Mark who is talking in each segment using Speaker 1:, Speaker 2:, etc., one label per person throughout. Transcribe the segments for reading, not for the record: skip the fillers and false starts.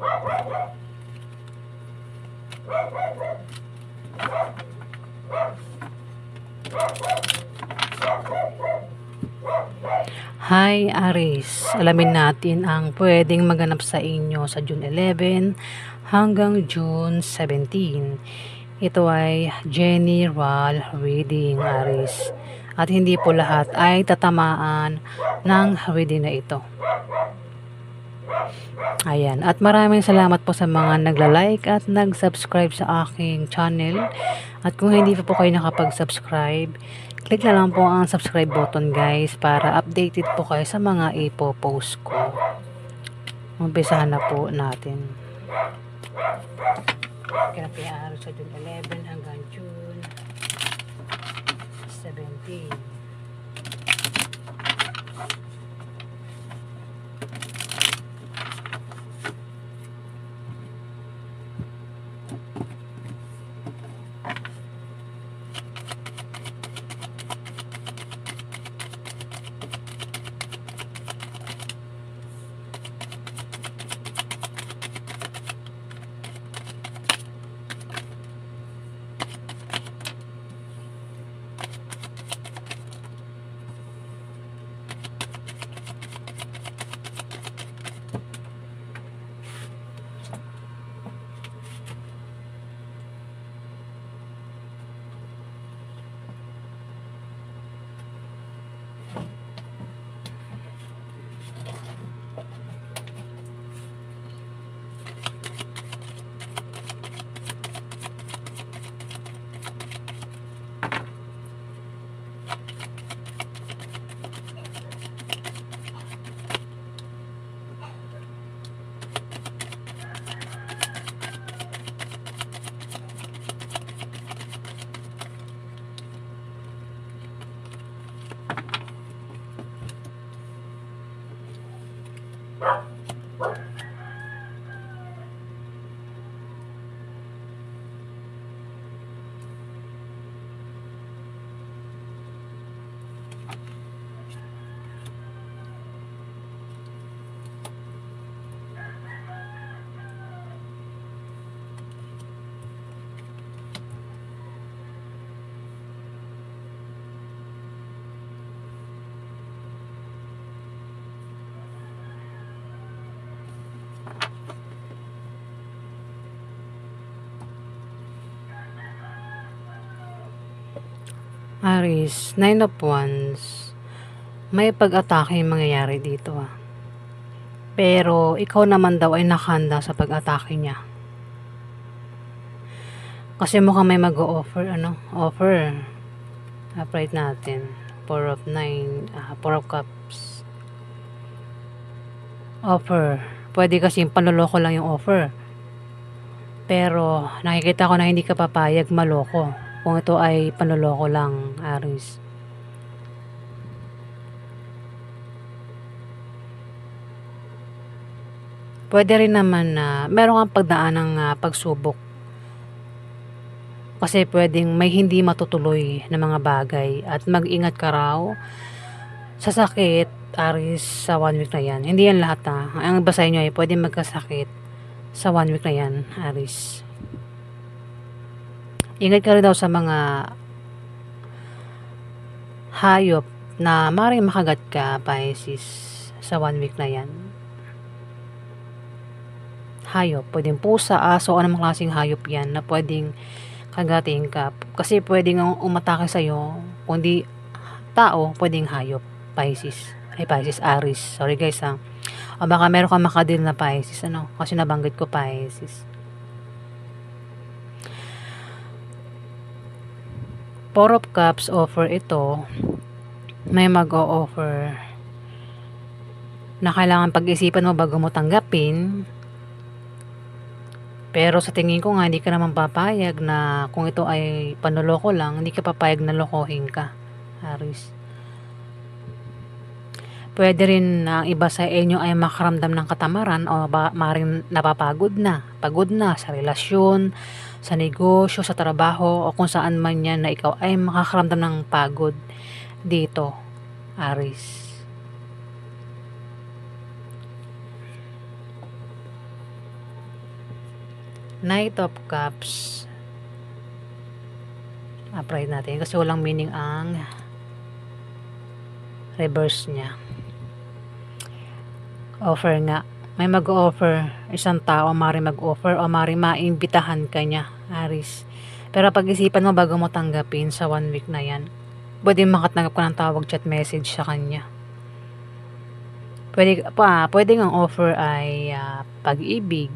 Speaker 1: Hi Aries, alamin natin ang pwedeng maganap sa inyo sa June 11 hanggang June 17. Ito ay general reading, Aries. At hindi po lahat ay tatamaan ng reading na ito. Ayan, at maraming salamat po sa mga nagla-like at nag-subscribe sa aking channel. At kung hindi po kayo nakapag-subscribe, click na lang po ang subscribe button guys para updated po kayo sa mga ipo-post ko. Umpisahan na po natin. Kinapiyaro sa June 11 hanggang June 17. Aries, 9 of Wands. May pag-atake yung mangyayari dito Pero ikaw naman daw ay nakahanda sa pag-atake niya. Kasi mukhang may mag-o-offer, offer. Upright natin. 4 of 9, 4 of Cups. Offer. Pwede kasi panloloko lang yung offer. Pero nakikita ko na hindi ka papayag maloko. Kung ito ay panloloko lang, Aries. Pwede rin naman na meron kang pagdaan ng pagsubok. Kasi pwedeng may hindi matutuloy na mga bagay at mag-ingat ka raw sa sakit, Aries, sa 1 week na yan. Hindi yan lahat Ang basahin nyo ay pwedeng magkasakit sa 1 week na yan, Aries. Ingat ka rin daw sa mga hayop na maaaring makagat ka, Pisces, sa 1 week na yan. Hayop, pwedeng pusa, aso, anong klaseng hayop yan na pwedeng kagatin ka. Kasi pwedeng umatake sa'yo, kung di tao, pwedeng hayop, Pisces. Pisces, Aries. Sorry guys O baka meron kang makadil na Pisces, kasi nabanggit ko Pisces. 4 of Cups offer ito. May mag-o-offer na kailangan pag-isipan mo bago mo tanggapin. Pero sa tingin ko nga, hindi ka naman papayag na kung ito ay panloloko lang, hindi ka papayag na lokohin ka, Aries. Pwede rin na iba sa inyo ay makaramdam ng katamaran o maaaring napapagod na, pagod na sa relasyon, sa negosyo, sa trabaho, o kung saan man yan na ikaw ay makakaramdam ng pagod dito, Aries. Knight of Cups. Apply natin kasi walang meaning ang reverse niya. Offer nga. May mag-offer. Isang tao maaaring mag-offer o maaaring maimbitahan ka niya, Aries. Pero pag-isipan mo bago mo tanggapin sa 1 week na yan. Pwede makatanggap ka ng tawag, chat, message sa kanya. Pwede ang offer ay pag-ibig,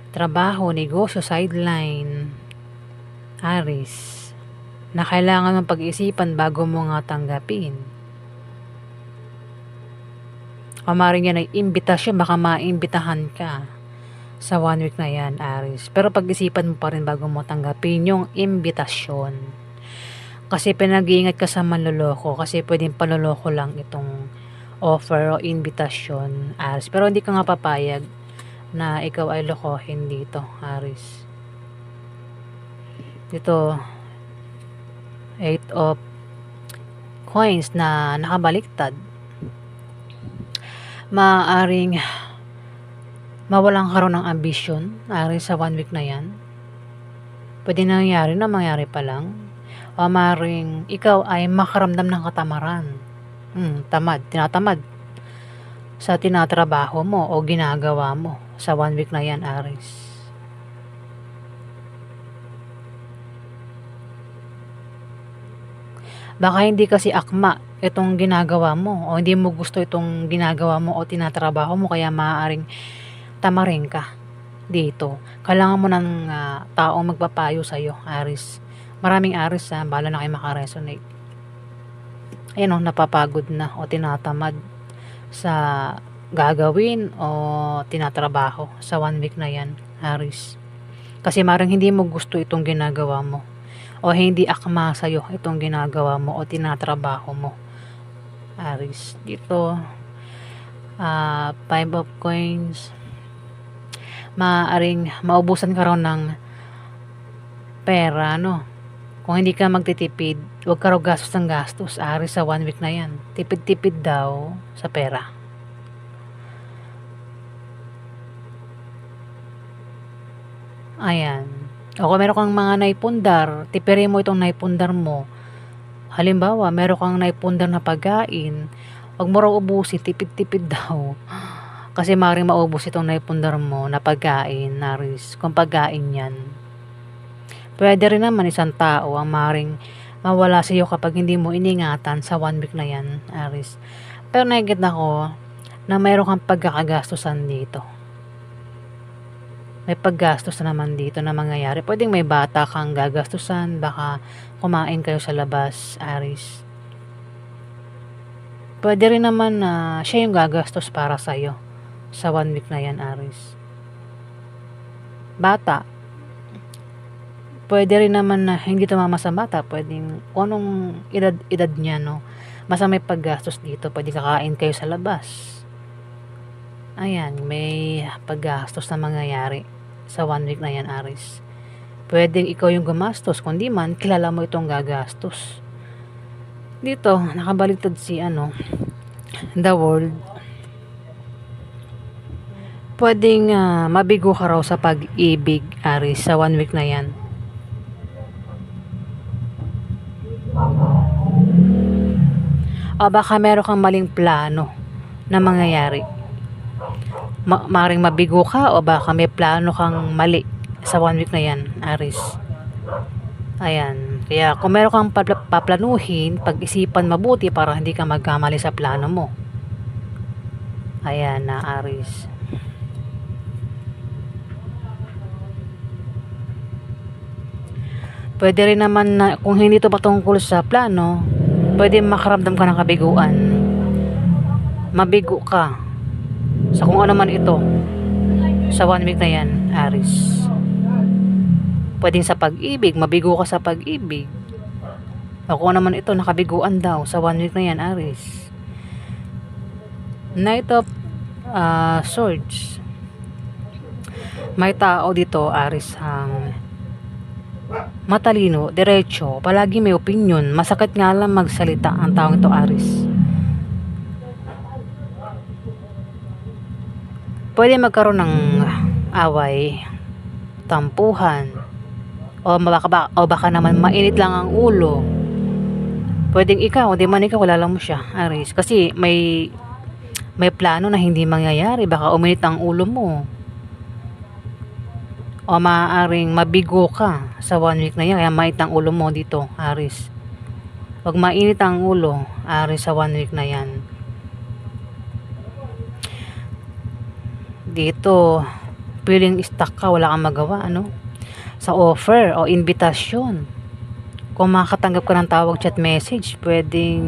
Speaker 1: trabaho, negosyo, sideline, Aries, na kailangan mong pag-isipan bago mo nga tanggapin. O maaaring yan ay imbitasyon, baka maimbitahan ka sa 1 week na yan, Aries. Pero pag-isipan mo pa rin bago mo tanggapin yung imbitasyon. Kasi pinag-iingat ka sa manloloko, kasi pwedeng panloloko lang itong offer o invitation, Aries. Pero hindi ka nga papayag na ikaw ay lokohin dito, Aries. Dito, 8 of coins na nakabaliktad. Maaaring mawalan ka rin ng ambisyon, Aries, sa 1 week na yan. Pwede nangyari na mangyari pa lang. O maaaring ikaw ay makaramdam ng katamaran. Tinatamad sa tinatrabaho mo o ginagawa mo sa 1 week na yan, Aries. Baka hindi kasi akma itong ginagawa mo o hindi mo gusto itong ginagawa mo o tinatrabaho mo, kaya maaaring tamarin ka dito. Kailangan mo ng taong magpapayo sa'yo, Aries. Maraming Aries, bahala na kayo makaresonate. Ayan napapagod na o tinatamad sa gagawin o tinatrabaho sa 1 week na yan, Aries. Kasi maaaring hindi mo gusto itong ginagawa mo o hindi akma sa'yo itong ginagawa mo o tinatrabaho mo, Aries. Dito 5 of coins, maaaring maubusan ka raw ng pera, kung hindi ka magtitipid, huwag ka raw gastos ng gastos, Aries, sa 1 week na yan. Tipid-tipid daw sa pera. Ayan. O kung meron kang mga naipundar, tipirin mo itong naipundar mo. Halimbawa, meron kang naipundar na pagkain, huwag mo raw ubusin, tipid-tipid daw. Kasi maaaring maubos itong naipundar mo na pagkain, Aries, kung pagkain yan. Pwede rin naman isang tao ang maaaring mawala sa iyo kapag hindi mo iningatan sa 1 week na yan, Aries. Pero nakikita ko na mayroon kang pagkakagastusan dito. May paggastos na naman dito na mangyayari. Pwedeng may bata kang gagastusan, baka kumain kayo sa labas, Aries. Pwede rin naman na siya yung gagastos para sa iyo sa 1 week na yan, Aries. Bata, pwede rin naman na hindi tumama sa bata, pwedeng kung anong edad niya, basta may paggastos dito, pwede kakain kayo sa labas. Ayan, may paggastos na mangyayari sa 1 week na yan, Aries. Pwedeng ikaw yung gumastos, kundi man kilala mo itong gagastos. Dito nakabaliktad si the world. Pwedeng mabigo ka raw sa pag-ibig, Aries, sa 1 week na yan. O baka meron kang maling plano na mangyayari. Maring mabigo ka o baka may plano kang mali sa 1 week na yan, Aries. Ayan. Kaya kung meron kang paplanuhin, pag-isipan mabuti para hindi ka magkamali sa plano mo. Ayan na, Aries. Pwede rin naman na kung hindi ito patungkol sa plano, pwede makaramdam ka ng kabiguan. Mabigo ka sa kung ano man ito sa 1 week na yan, Aries. Pwedeng sa pag-ibig, mabigo ka sa pag-ibig. O kung ano man ito, nakabiguan daw sa 1 week na yan, Aries. Knight of Swords. May tao dito, Aries, ang matalino, diretso, palagi may opinion, masakit nga lang magsalita ang taong ito, Aries. Pwede magkaroon ng away, tampuhan, o baka naman mainit lang ang ulo. Pwedeng ikaw, di man ikaw, kilala mo siya, Aris. Kasi may plano na hindi mangyayari. Baka uminit ang ulo mo. O maaaring mabigo ka sa 1 week na yan. Kaya mainit ang ulo mo dito, Aris. Wag mainit ang ulo, Aris, sa 1 week na yan. Dito, feeling stuck ka, wala kang magawa, ano? Sa offer o invitasyon. Kung makakatanggap ka ng tawag, chat, message, pwedeng,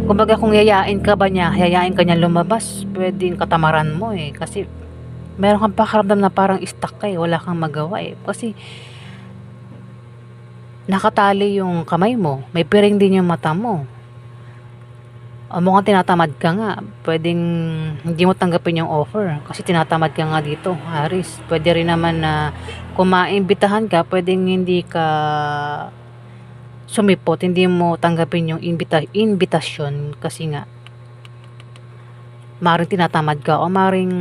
Speaker 1: kumbaga kung yayain ka niya lumabas, pwedeng katamaran mo eh. Kasi meron kang pakiramdam na parang stuck ka eh, wala kang magawa eh. Kasi nakatali yung kamay mo, may piring din yung mata mo. O mukhang tinatamad ka nga, pwedeng hindi mo tanggapin yung offer kasi tinatamad ka nga dito, Aris. Pwede rin naman na kung maimbitahan ka, pwedeng hindi ka sumipot, hindi mo tanggapin yung invitasyon kasi nga maring tinatamad ka o maring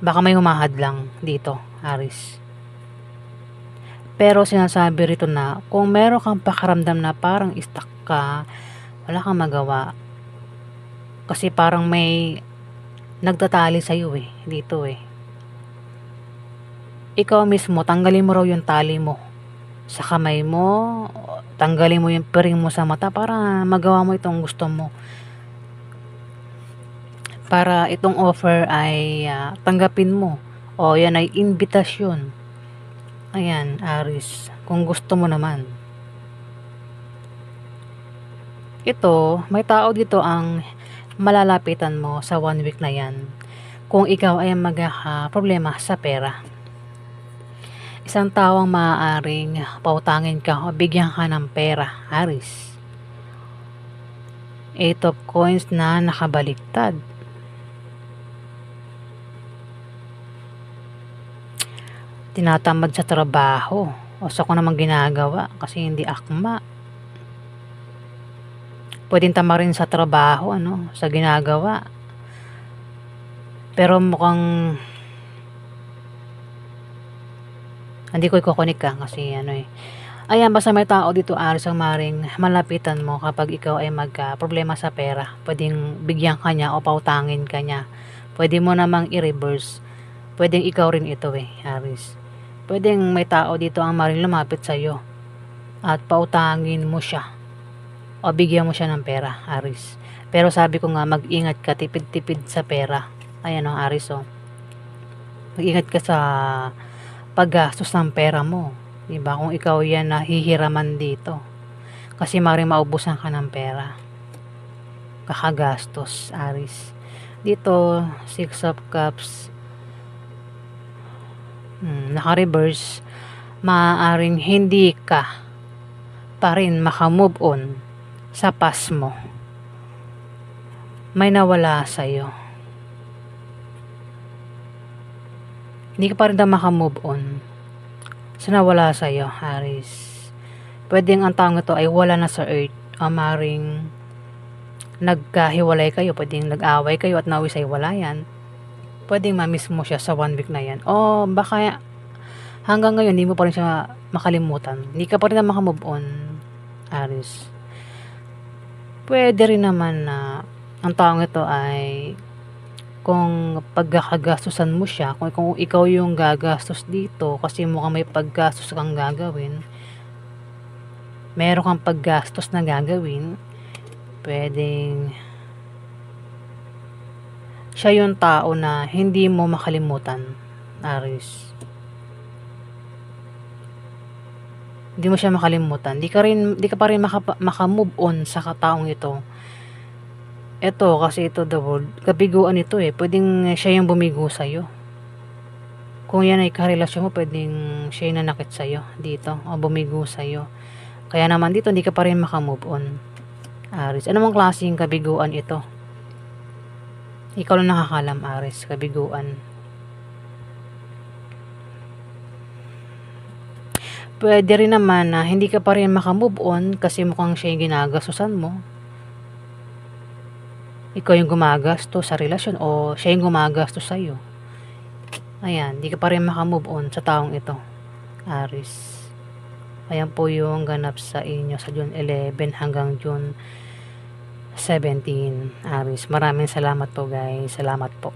Speaker 1: baka may humahadlang dito, Aris. Pero sinasabi rito na kung meron kang pakiramdam na parang stuck ka, wala kang magawa. Kasi parang may nagtatali sa'yo eh, dito eh. Ikaw mismo, tanggalin mo raw yung tali mo sa kamay mo, tanggalin mo yung piring mo sa mata para magawa mo itong gusto mo. Para itong offer ay tanggapin mo. O yan ay invitasyon. Ayan, Aris, kung gusto mo naman. Ito, may tao dito ang malalapitan mo sa 1 week na yan. Kung ikaw ay magkaka-problema sa pera. Isang tao ang maaaring pautangin ka o bigyan ka ng pera, Aris. 8 of coins na nakabaliktad. Tinatamad sa trabaho o sa kung namang ginagawa kasi hindi akma. Pwedeng tama rin sa trabaho, ano, sa ginagawa. Pero mukhang hindi ko ikokonik ka kasi ano eh. Ayan, basta may tao dito, Aris, ang maring malapitan mo kapag ikaw ay magka-problema sa pera. Pwedeng bigyan ka niya o pautangin ka niya. Pwede mo namang i-reverse. Pwedeng ikaw rin ito eh, Aris. Pwedeng may tao dito ang maring lumapit sa'yo at pautangin mo siya o bigyan mo siya ng pera, Aris. Pero sabi ko nga, mag-ingat ka, tipid-tipid sa pera. Ayan o, Aris o. Mag-ingat ka sa paggastos ng pera mo. Diba? Kung ikaw yan nahihiraman dito. Kasi maring maubusan ka ng pera. Kakagastos, Aris. Dito, 6 of Cups. Naka-reverse. Maaaring hindi ka pa rin makamove on sa past mo. May nawala sa'yo. Hindi ka pa rin makamove on sa nawala sa'yo, Aris. Pwedeng ang taong ito ay wala na sa earth. Maring nagkahiwalay kayo, pwedeng nag-away kayo at nawi sa hiwalayan. Pwedeng ma-miss mo siya sa 1 week na yan. O baka hanggang ngayon, hindi mo pa rin siya makalimutan. Hindi ka pa rin na makamove on, Aris. Pwede rin naman na ang taong ito ay kung pagkakagastusan mo siya, kung ikaw yung gagastos dito, kasi mukhang may paggastos kang gagawin, meron kang paggastos na gagawin, pwedeng siya yung tao na hindi mo makalimutan, Aris. Hindi mo siya makalimutan. Di ka pa rin makamove on sa taong ito. Ito, kasi ito the world, kabiguan ito eh. Pwedeng siya yung bumigo sa'yo. Kung yan ay karelasyon mo, pwedeng siya yung nanakit sa'yo dito, o bumigo sa'yo. Kaya naman dito, hindi ka pa rin makamove on, Aris. Ano mang klaseng kabiguan ito? Ikaw lang nakakalam, Aris, kabiguan. Pwede rin naman na hindi ka pa rin makamove on kasi mukhang siya yung ginagastusan mo. ikaw yung gumagastos sa relasyon o siya yung gumagastos sa'yo. Ayan, di ka pa rin makamove on sa taong ito, Aris. Ayan po yung ganap sa inyo sa June 11 hanggang June 17, Aris. Maraming salamat po guys. Salamat po.